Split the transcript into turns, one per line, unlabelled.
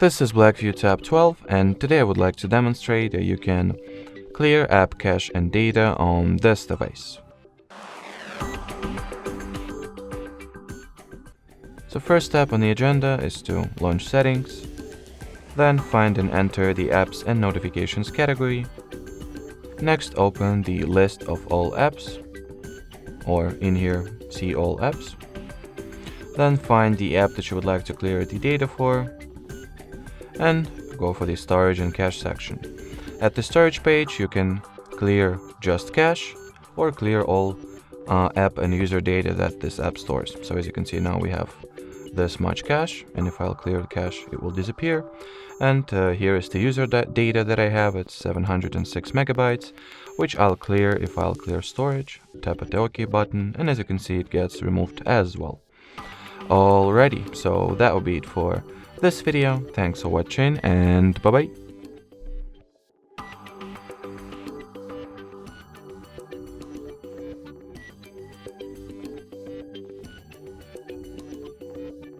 This is BLACKVIEW Tab 12, and today I would like to demonstrate that you can clear app cache and data on this device. So first step on the agenda is to launch settings, then find and enter the apps and notifications category. Next, open the list of all apps, or in here, see all apps. Then find the app that you would like to clear the data for, and go for the storage and cache section. At the storage page, you can clear just cache or clear all app and user data that this app stores. So as you can see now, we have this much cache, and if I'll clear the cache, it will disappear. And here is the user data that I have. It's 706 megabytes, which I'll clear if I'll clear storage. Tap at the OK button, and as you can see, it gets removed as well. Alrighty, so that will be it for this video. Thanks for watching, and bye bye.